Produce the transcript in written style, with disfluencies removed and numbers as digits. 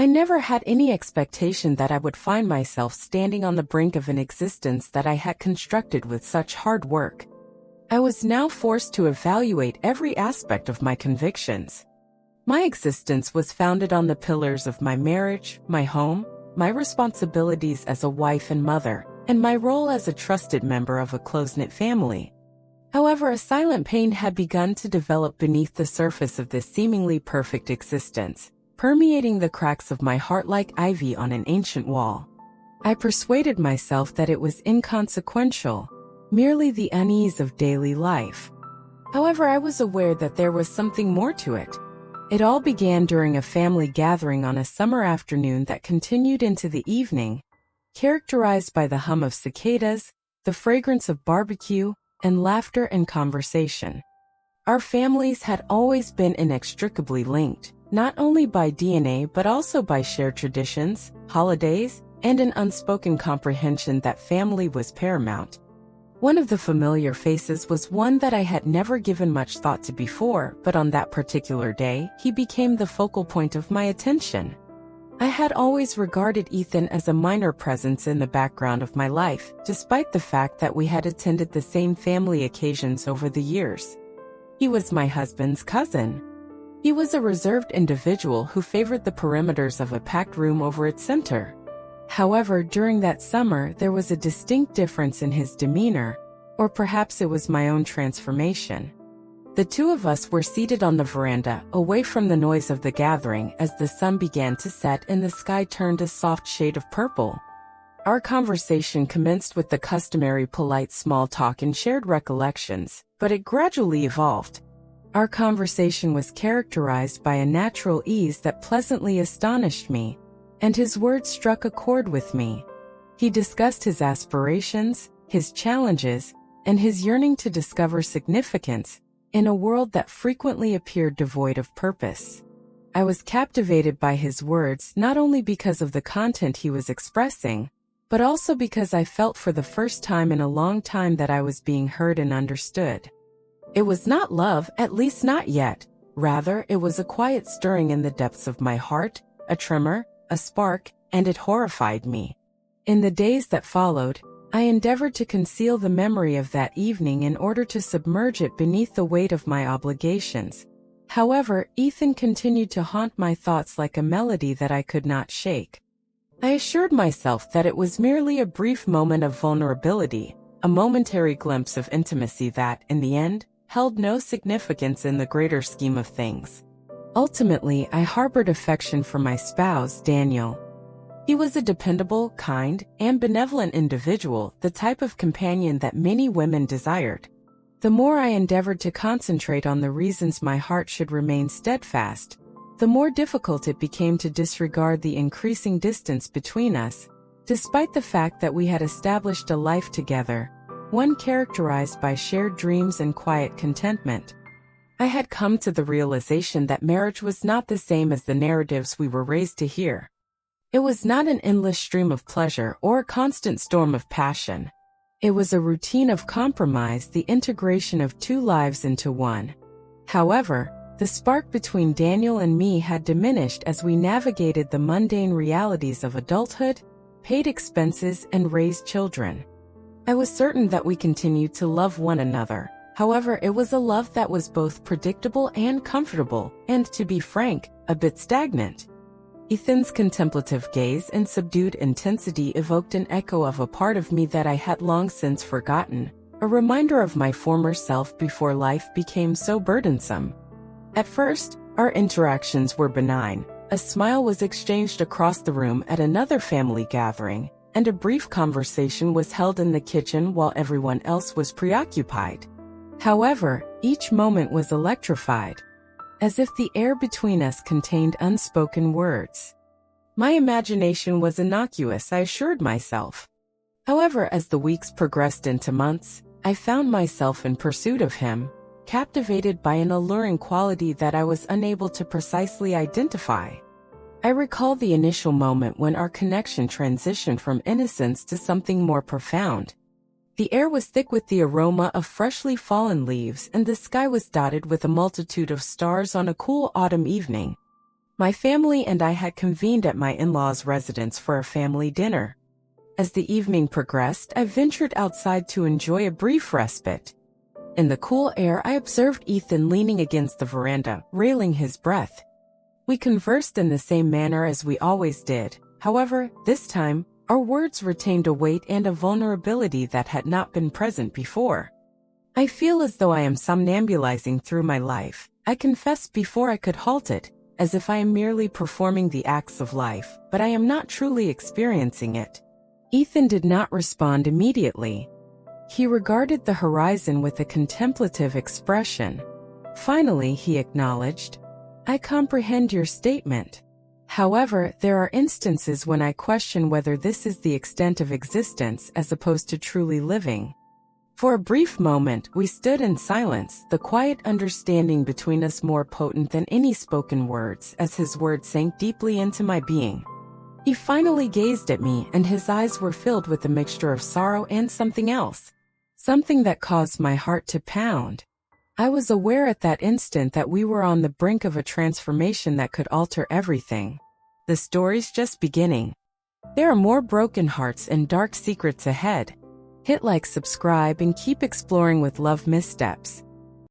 I never had any expectation that I would find myself standing on the brink of an existence that I had constructed with such hard work. I was now forced to evaluate every aspect of my convictions. My existence was founded on the pillars of my marriage, my home, my responsibilities as a wife and mother, and my role as a trusted member of a close-knit family. However, a silent pain had begun to develop beneath the surface of this seemingly perfect existence, permeating the cracks of my heart like ivy on an ancient wall. I persuaded myself that it was inconsequential, merely the unease of daily life. However, I was aware that there was something more to it. It all began during a family gathering on a summer afternoon that continued into the evening, characterized by the hum of cicadas, the fragrance of barbecue, and laughter and conversation. Our families had always been inextricably linked, not only by DNA but also by shared traditions, holidays, and an unspoken comprehension that family was paramount. One of the familiar faces was one that I had never given much thought to before, but on that particular day, he became the focal point of my attention. I had always regarded Ethan as a minor presence in the background of my life, despite the fact that we had attended the same family occasions over the years. He was my husband's cousin. He was a reserved individual who favored the perimeters of a packed room over its center. However, during that summer, there was a distinct difference in his demeanor, or perhaps it was my own transformation. The two of us were seated on the veranda, away from the noise of the gathering as the sun began to set and the sky turned a soft shade of purple. Our conversation commenced with the customary polite small talk and shared recollections, but it gradually evolved. Our conversation was characterized by a natural ease that pleasantly astonished me, and his words struck a chord with me. He discussed his aspirations, his challenges, and his yearning to discover significance in a world that frequently appeared devoid of purpose. I was captivated by his words not only because of the content he was expressing, but also because I felt for the first time in a long time that I was being heard and understood. It was not love, at least not yet. Rather, it was a quiet stirring in the depths of my heart, a tremor, a spark, and it horrified me. In the days that followed, I endeavored to conceal the memory of that evening in order to submerge it beneath the weight of my obligations. However, Ethan continued to haunt my thoughts like a melody that I could not shake. I assured myself that it was merely a brief moment of vulnerability, a momentary glimpse of intimacy that, in the end, held no significance in the greater scheme of things. Ultimately, I harbored affection for my spouse, Daniel. He was a dependable, kind, and benevolent individual, the type of companion that many women desired. The more I endeavored to concentrate on the reasons my heart should remain steadfast, the more difficult it became to disregard the increasing distance between us, despite the fact that we had established a life together, one characterized by shared dreams and quiet contentment. I had come to the realization that marriage was not the same as the narratives we were raised to hear. It was not an endless stream of pleasure or a constant storm of passion. It was a routine of compromise, the integration of two lives into one. However, the spark between Daniel and me had diminished as we navigated the mundane realities of adulthood, paid expenses, and raised children. I was certain that we continued to love one another. However, it was a love that was both predictable and comfortable, and, to be frank, a bit stagnant. Ethan's contemplative gaze and subdued intensity evoked an echo of a part of me that I had long since forgotten, a reminder of my former self before life became so burdensome. At first, our interactions were benign. A smile was exchanged across the room at another family gathering, and a brief conversation was held in the kitchen while everyone else was preoccupied. However, each moment was electrified, as if the air between us contained unspoken words. My imagination was innocuous, I assured myself. However, as the weeks progressed into months, I found myself in pursuit of him, captivated by an alluring quality that I was unable to precisely identify. I recall the initial moment when our connection transitioned from innocence to something more profound. The air was thick with the aroma of freshly fallen leaves, and the sky was dotted with a multitude of stars on a cool autumn evening. My family and I had convened at my in-laws' residence for a family dinner. As the evening progressed, I ventured outside to enjoy a brief respite. In the cool air, I observed Ethan leaning against the veranda, railing his breath. We conversed in the same manner as we always did. However, this time, our words retained a weight and a vulnerability that had not been present before. I feel as though I am somnambulizing through my life, I confessed before I could halt it, as if I am merely performing the acts of life, but I am not truly experiencing it. Ethan did not respond immediately. He regarded the horizon with a contemplative expression. Finally, he acknowledged, "I comprehend your statement. However, there are instances when I question whether this is the extent of existence as opposed to truly living." For a brief moment, we stood in silence, the quiet understanding between us more potent than any spoken words, as his words sank deeply into my being. He finally gazed at me, and his eyes were filled with a mixture of sorrow and something else. Something that caused my heart to pound. I was aware at that instant that we were on the brink of a transformation that could alter everything. The story's just beginning. There are more broken hearts and dark secrets ahead. Hit like, subscribe, and keep exploring with Love Missteps.